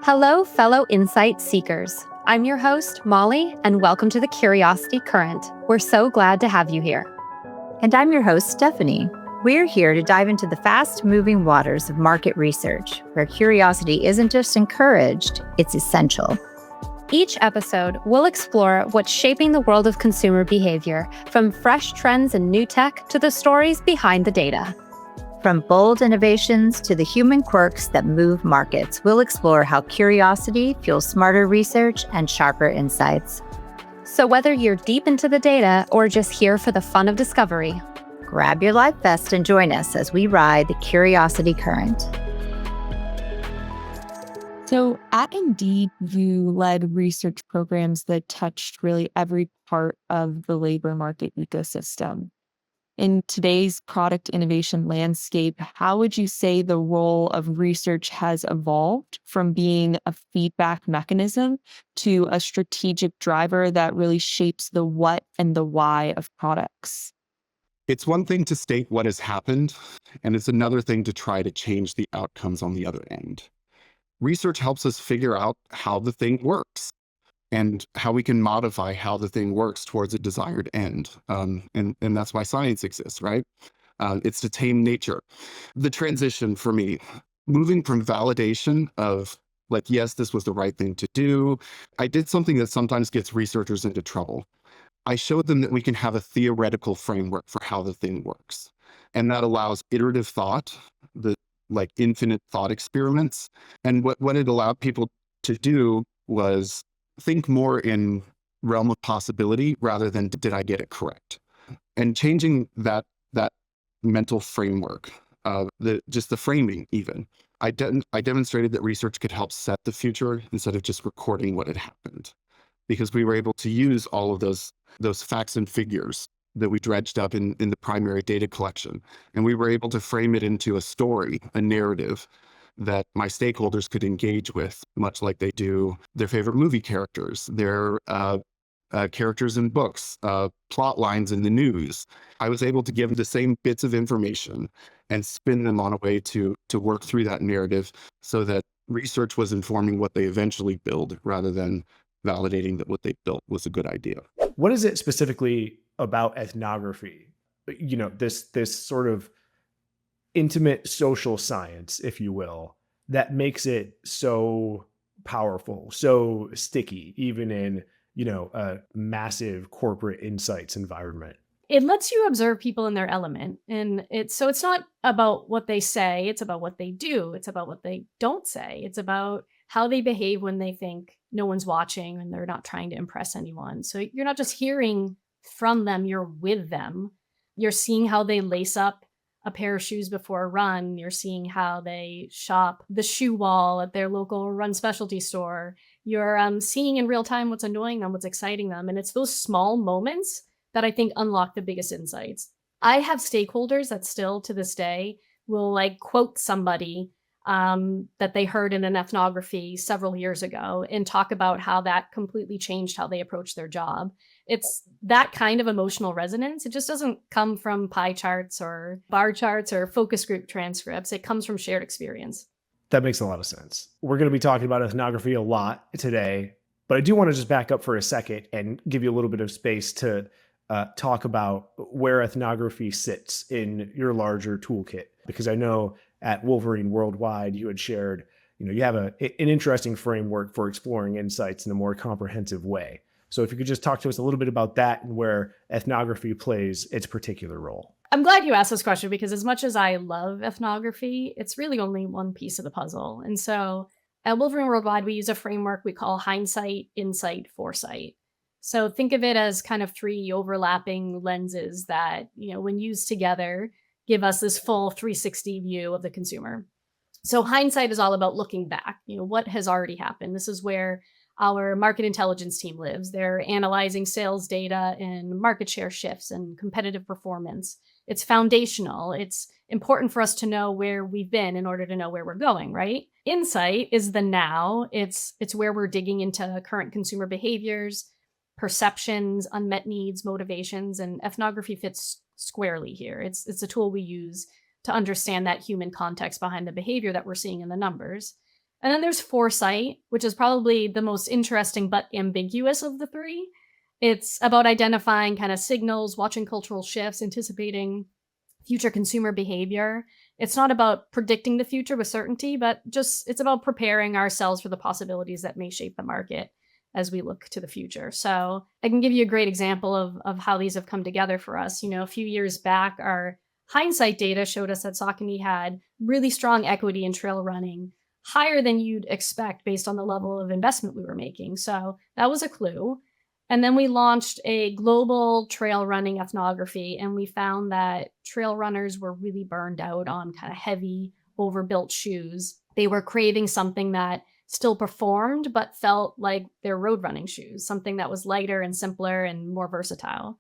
Hello, fellow insight seekers. I'm your host, Molly, and welcome to the Curiosity Current. We're so glad to have you here. And I'm your host, Stephanie. We're here to dive into the fast-moving waters of market research, where curiosity isn't just encouraged, it's essential. Each episode, we'll explore what's shaping the world of consumer behavior, from fresh trends and new tech to the stories behind the data. From bold innovations to the human quirks that move markets, we'll explore how curiosity fuels smarter research and sharper insights. So whether you're deep into the data or just here for the fun of discovery, grab your life vest and join us as we ride the Curiosity Current. So at Indeed, you led research programs that touched really every part of the labor market ecosystem. In today's product innovation landscape, how would you say the role of research has evolved from being a feedback mechanism to a strategic driver that really shapes the what and the why of products? It's one thing to state what has happened, and it's another thing to try to change the outcomes on the other end. Research helps us figure out how the thing works and how we can modify how the thing works towards a desired end. And that's why science exists, right? It's to tame nature. The transition for me, moving from validation of like, yes, this was the right thing to do. I did something that sometimes gets researchers into trouble. I showed them that we can have a theoretical framework for how the thing works. And that allows iterative thought, the like infinite thought experiments. And what it allowed people to do was think more in realm of possibility rather than did I get it correct? And changing that mental framework, just the framing even. I demonstrated that research could help set the future instead of just recording what had happened, because we were able to use all of those facts and figures that we dredged up in the primary data collection. And we were able to frame it into a story, a narrative that my stakeholders could engage with, much like they do their favorite movie characters, their characters in books, plot lines in the news. I was able to give them the same bits of information and spin them on a way to work through that narrative so that research was informing what they eventually build rather than validating that what they built was a good idea. What is it specifically about ethnography? You know, this sort of intimate social science, if you will, that makes it so powerful, so sticky, even in, you know, a massive corporate insights environment. It lets you observe people in their element. And it's not about what they say, it's about what they do. It's about what they don't say. It's about how they behave when they think no one's watching and they're not trying to impress anyone. So you're not just hearing from them, you're with them. You're seeing how they lace up a pair of shoes before a run. You're seeing how they shop the shoe wall at their local run specialty store. You're seeing in real time what's annoying them, what's exciting them. And it's those small moments that I think unlock the biggest insights. I have stakeholders that still to this day will like quote somebody that they heard in an ethnography several years ago and talk about how that completely changed how they approach their job. It's that kind of emotional resonance. It just doesn't come from pie charts or bar charts or focus group transcripts. It comes from shared experience. That makes a lot of sense. We're going to be talking about ethnography a lot today, but I do want to just back up for a second and give you a little bit of space to talk about where ethnography sits in your larger toolkit. Because I know at Wolverine Worldwide, you had shared, you know, you have an interesting framework for exploring insights in a more comprehensive way. So if you could just talk to us a little bit about that and where ethnography plays its particular role. I'm glad you asked this question because as much as I love ethnography, it's really only one piece of the puzzle. And so at Wolverine Worldwide, we use a framework we call Hindsight-Insight-Foresight. So think of it as kind of three overlapping lenses that, you know, when used together, give us this full 360 view of the consumer. So hindsight is all about looking back, you know, what has already happened. This is where our market intelligence team lives. They're analyzing sales data and market share shifts and competitive performance. It's foundational. It's important for us to know where we've been in order to know where we're going, right? Insight is the now. It's where we're digging into current consumer behaviors, perceptions, unmet needs, motivations, and ethnography fits squarely here. It's a tool we use to understand that human context behind the behavior that we're seeing in the numbers. And then there's foresight, which is probably the most interesting but ambiguous of the three. It's about identifying kind of signals, watching cultural shifts, anticipating future consumer behavior. It's not about predicting the future with certainty, but just it's about preparing ourselves for the possibilities that may shape the market as we look to the future. So I can give you a great example of how these have come together for us. A few years back, our hindsight data showed us that Saucony had really strong equity in trail running, higher than you'd expect based on the level of investment we were making. So that was a clue. And then we launched a global trail running ethnography, and we found that trail runners were really burned out on kind of heavy, overbuilt shoes. They were craving something that still performed, but felt like their road running shoes, something that was lighter and simpler and more versatile.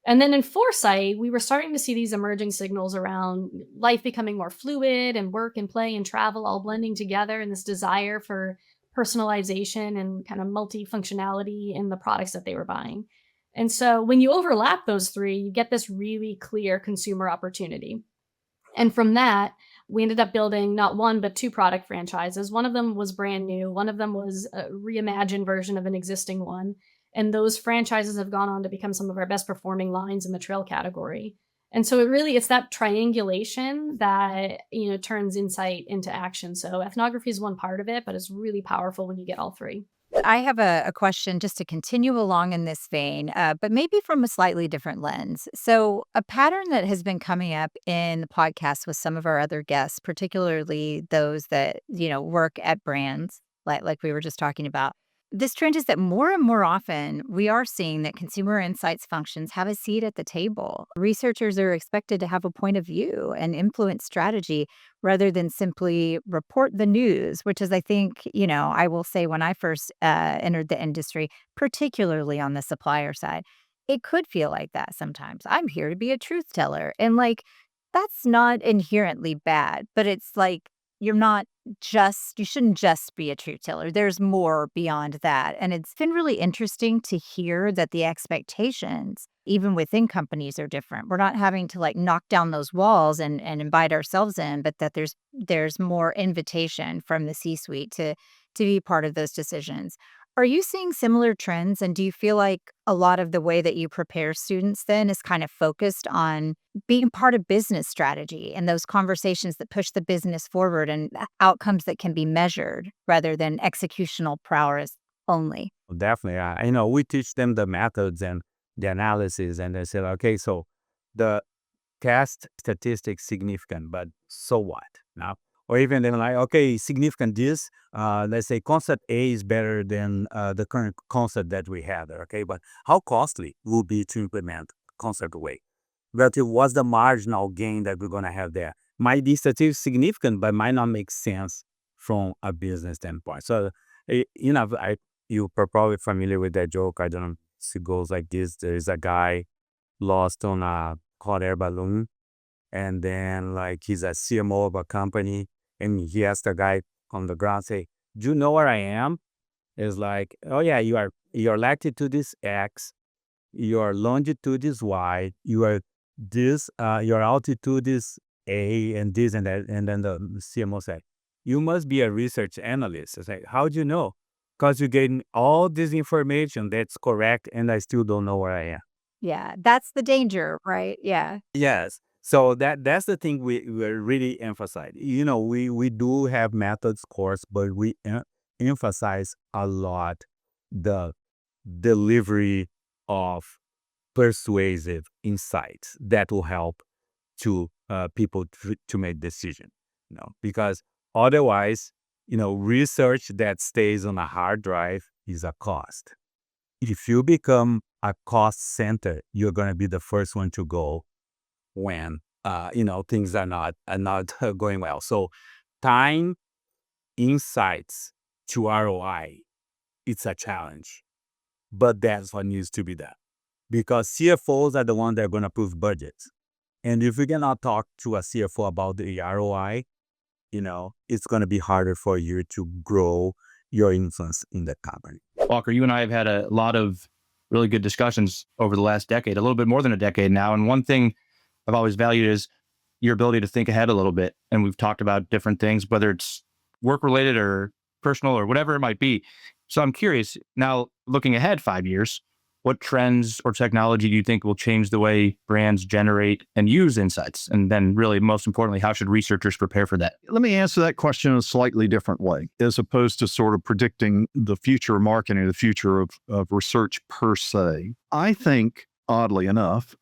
And then in foresight, we were starting to see these emerging signals around life becoming more fluid and work and play and travel all blending together, and this desire for personalization and kind of multifunctionality in the products that they were buying. And so when you overlap those three, you get this really clear consumer opportunity. And from that, we ended up building not one, but two product franchises. One of them was brand new. One of them was a reimagined version of an existing one. And those franchises have gone on to become some of our best performing lines in the trail category. And so it's that triangulation that, turns insight into action. So ethnography is one part of it, but it's really powerful when you get all three. I have a question just to continue along in this vein, but maybe from a slightly different lens. So, a pattern that has been coming up in the podcast with some of our other guests, particularly those that work at brands, like we were just talking about. This trend is that more and more often we are seeing that consumer insights functions have a seat at the table. Researchers are expected to have a point of view and influence strategy rather than simply report the news, which is, I think, I will say when I first entered the industry, particularly on the supplier side, it could feel like that sometimes. I'm here to be a truth teller. And that's not inherently bad, but it's like, you shouldn't just be a truth teller. There's more beyond that. And it's been really interesting to hear that the expectations, even within companies, are different. We're not having to knock down those walls and invite ourselves in, but that there's more invitation from the C-suite to be part of those decisions. Are you seeing similar trends? And do you feel like a lot of the way that you prepare students then is kind of focused on being part of business strategy and those conversations that push the business forward and outcomes that can be measured rather than executional prowess only? Definitely. We teach them the methods and the analysis, and they say, okay, so the test statistics significant, but so what? Now, or even then okay, significant this, let's say concept A is better than the current concept that we have there, okay? But how costly will be to implement concept way? Relative, what's the marginal gain that we're going to have there? Might be statistically significant, but might not make sense from a business standpoint. So, you're probably familiar with that joke. I don't know if it goes like this. There's a guy lost on a hot air balloon, and then he's a CMO of a company, and he asked the guy on the ground, say, do you know where I am? It's like, oh yeah, your latitude is X, your longitude is Y, your altitude is A, and this and that. And then the CMO said, you must be a research analyst. I say, how do you know? Because you're getting all this information that's correct, and I still don't know where I am. Yeah, that's the danger, right? Yeah. Yes. So that's the thing we really emphasize. We do have methods course, but we emphasize a lot the delivery of persuasive insights that will help to people to make decision. Because otherwise, research that stays on a hard drive is a cost. If you become a cost center, you're going to be the first one to go when things are not going well. So time insights to ROI, it's a challenge, but that's what needs to be done, because CFOs are the ones that are going to approve budgets. And if we cannot talk to a CFO about the ROI, it's going to be harder for you to grow your influence in the company. Walker, you and I have had a lot of really good discussions over the last decade, a little bit more than a decade now. And one thing I've always valued is your ability to think ahead a little bit. And we've talked about different things, whether it's work related or personal or whatever it might be. So I'm curious now, looking ahead 5 years, what trends or technology do you think will change the way brands generate and use insights? And then really, most importantly, how should researchers prepare for that? Let me answer that question in a slightly different way, as opposed to sort of predicting the future of marketing, the future of research per se. I think, oddly enough,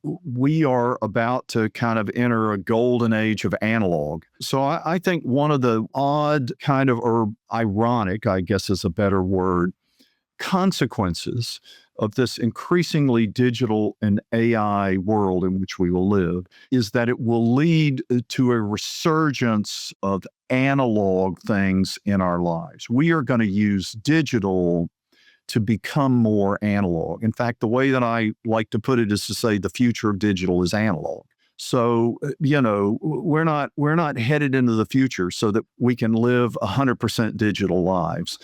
we are about to kind of enter a golden age of analog. So I think one of the odd kind of, or ironic, I guess is a better word, consequences of this increasingly digital and AI world in which we will live is that it will lead to a resurgence of analog things in our lives. We are going to use digital to become more analog. In fact, the way that I like to put it is to say the future of digital is analog. So, we're not headed into the future so that we can live 100% digital lives.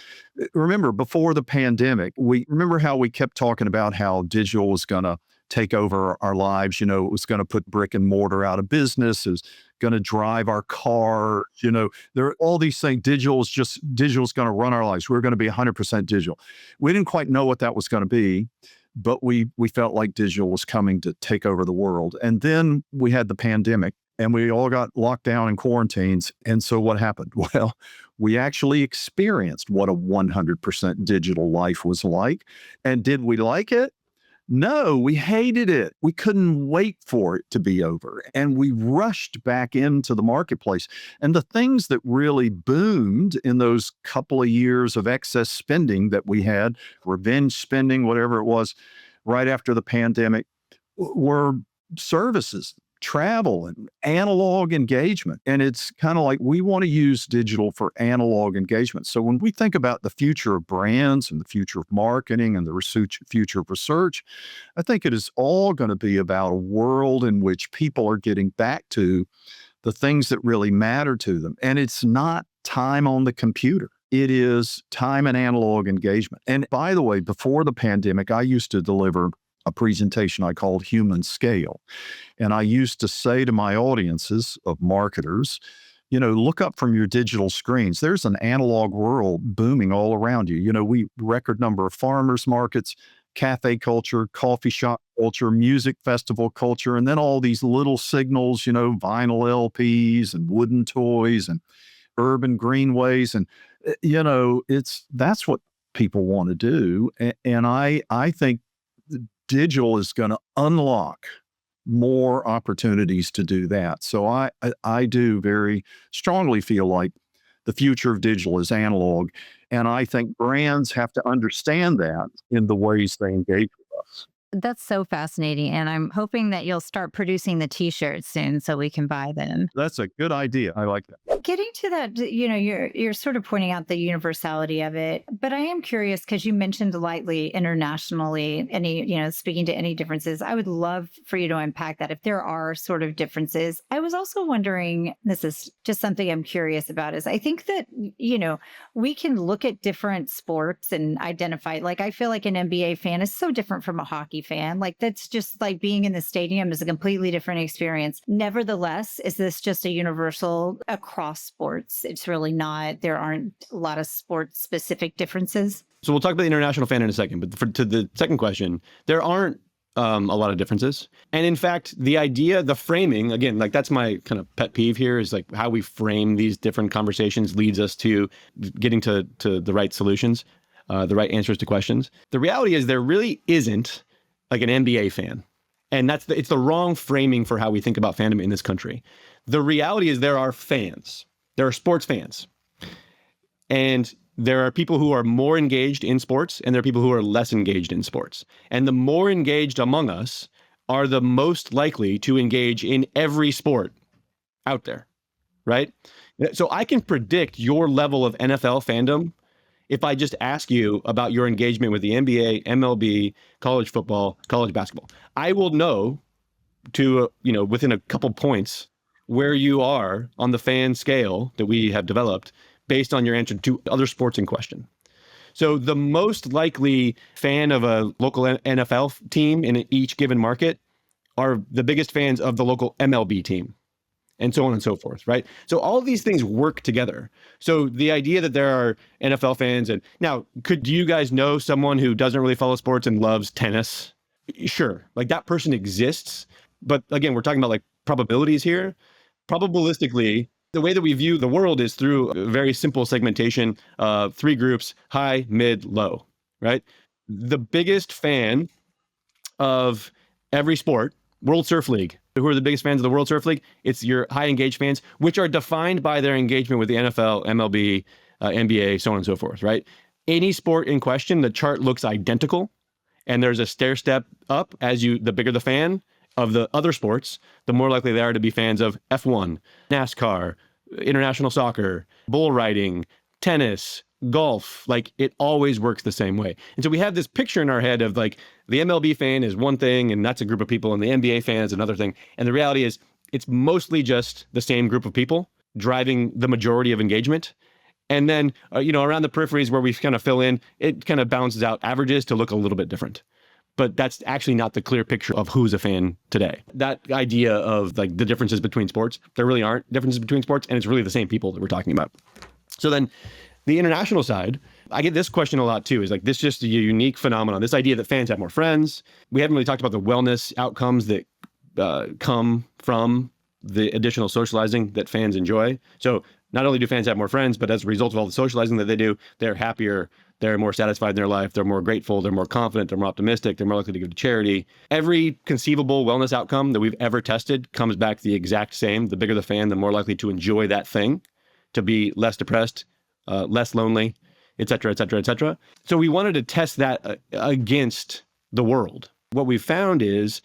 Remember, before the pandemic, remember how we kept talking about how digital was going to take over our lives. It was going to put brick and mortar out of business. It was going to drive our car. There are all these things. Digital's going to run our lives. We're going to be 100% digital. We didn't quite know what that was going to be, but we felt like digital was coming to take over the world. And then we had the pandemic and we all got locked down in quarantines. And so what happened? Well, we actually experienced what a 100% digital life was like. And did we like it? No, we hated it. We couldn't wait for it to be over. And we rushed back into the marketplace. And the things that really boomed in those couple of years of excess spending that we had, revenge spending, whatever it was, right after the pandemic, were services, travel, and analog engagement. And it's kind of like we want to use digital for analog engagement. So when we think about the future of brands and the future of marketing and the future of research, I think it is all going to be about a world in which people are getting back to the things that really matter to them. And it's not time on the computer. It is time and analog engagement. And by the way, before the pandemic, I used to deliver a presentation I called Human Scale. And I used to say to my audiences of marketers, look up from your digital screens. There's an analog world booming all around you. We record number of farmers markets, cafe culture, coffee shop culture, music festival culture, and then all these little signals, vinyl LPs and wooden toys and urban greenways. And, that's what people want to do. And I think digital is going to unlock more opportunities to do that. So I do very strongly feel like the future of digital is analog. And I think brands have to understand that in the ways they engage with us. That's so fascinating. And I'm hoping that you'll start producing the t-shirts soon so we can buy them. That's a good idea. I like that. Getting to that, you're sort of pointing out the universality of it, but I am curious because you mentioned lightly internationally, speaking to any differences. I would love for you to unpack that if there are sort of differences. I was also wondering, this is just something I'm curious about, is I think that, we can look at different sports and identify, like, I feel like an NBA fan is so different from a hockey fan. Like, that's just like being in the stadium is a completely different experience. Nevertheless, is this just a universal across sports? It's really not. There aren't a lot of sports specific differences. So we'll talk about the international fan in a second, but to the second question, there aren't a lot of differences. And in fact, the framing, again, like that's my kind of pet peeve here, is like how we frame these different conversations leads us to getting to the right solutions, the right answers to questions. The reality is there really isn't like an NBA fan. And it's the wrong framing for how we think about fandom in this country. The reality is there are fans. There are sports fans. And there are people who are more engaged in sports, and there are people who are less engaged in sports. And the more engaged among us are the most likely to engage in every sport out there, right? So I can predict your level of NFL fandom if I just ask you about your engagement with the NBA, MLB, college football, college basketball. I will know within a couple points where you are on the fan scale that we have developed based on your answer to other sports in question. So the most likely fan of a local NFL team in each given market are the biggest fans of the local MLB team. and so on and so forth, right? So all of these things work together. So the idea that there are NFL fans, and now, do you guys know someone who doesn't really follow sports and loves tennis? Sure, like that person exists. But again, we're talking about like probabilities here. Probabilistically, the way that we view the world is through a very simple segmentation of 3 groups: high, mid, low, right? The biggest fan of every sport, World Surf League. Who are the biggest fans of the World Surf League? It's your high engaged fans, which are defined by their engagement with the NFL, MLB, NBA, so on and so forth, right? Any sport in question, the chart looks identical, and there's a stair step up the bigger the fan of the other sports, the more likely they are to be fans of F1, NASCAR, international soccer, bull riding, tennis, golf. Like, it always works the same way. And so we have this picture in our head of like the MLB fan is one thing and that's a group of people, and the NBA fan is another thing. And the reality is it's mostly just the same group of people driving the majority of engagement. And then, around the peripheries where we kind of fill in, it kind of balances out averages to look a little bit different. But that's actually not the clear picture of who's a fan today. That idea of like the differences between sports, there really aren't differences between sports, and it's really the same people that we're talking about. So then the international side, I get this question a lot too, is like this just a unique phenomenon, this idea that fans have more friends. We haven't really talked about the wellness outcomes that come from the additional socializing that fans enjoy. So not only do fans have more friends, but as a result of all the socializing that they do, they're happier, they're more satisfied in their life, they're more grateful, they're more confident, they're more optimistic, they're more likely to give to charity. Every conceivable wellness outcome that we've ever tested comes back the exact same. The bigger the fan, the more likely to enjoy that thing, to be less depressed, less lonely, et cetera, et cetera, et cetera. So we wanted to test that against the world. What we found is,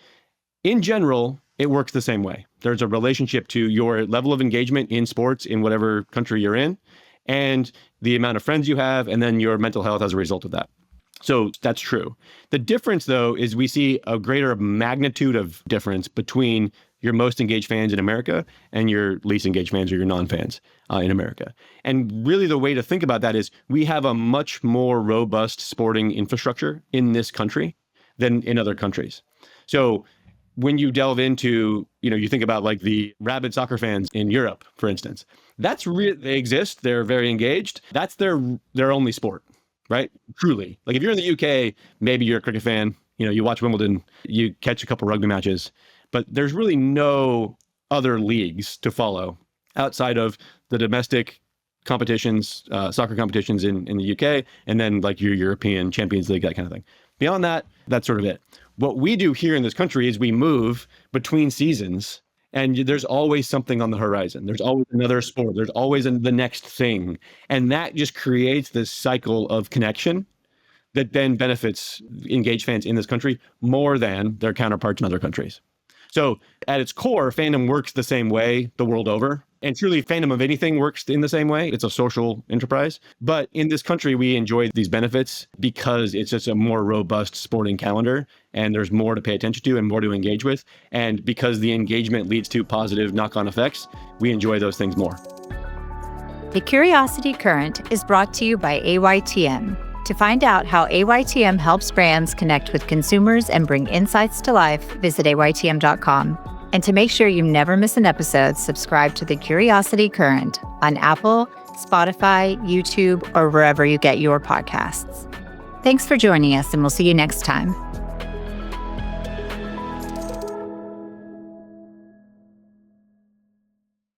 in general, it works the same way. There's a relationship to your level of engagement in sports in whatever country you're in, and the amount of friends you have, and then your mental health as a result of that. So that's true. The difference, though, is we see a greater magnitude of difference between your most engaged fans in America and your least engaged fans or your non-fans in America. And really the way to think about that is we have a much more robust sporting infrastructure in this country than in other countries. So when you delve into, you think about like the rabid soccer fans in Europe, for instance, that's real. They exist. They're very engaged. That's their only sport, right? Truly. Like if you're in the UK, maybe you're a cricket fan, you watch Wimbledon, you catch a couple rugby matches, but there's really no other leagues to follow outside of the domestic competitions, soccer competitions in the UK, and then like your European Champions League, that kind of thing. Beyond that, that's sort of it. What we do here in this country is we move between seasons, and there's always something on the horizon. There's always another sport. There's always the next thing. And that just creates this cycle of connection that then benefits engaged fans in this country more than their counterparts in other countries. So at its core, fandom works the same way the world over. And truly, fandom of anything works in the same way. It's a social enterprise. But in this country, we enjoy these benefits because it's just a more robust sporting calendar, and there's more to pay attention to and more to engage with. And because the engagement leads to positive knock-on effects, we enjoy those things more. The Curiosity Current is brought to you by AYTM. To find out how AYTM helps brands connect with consumers and bring insights to life, visit AYTM.com. And to make sure you never miss an episode, subscribe to the Curiosity Current on Apple, Spotify, YouTube, or wherever you get your podcasts. Thanks for joining us, and we'll see you next time.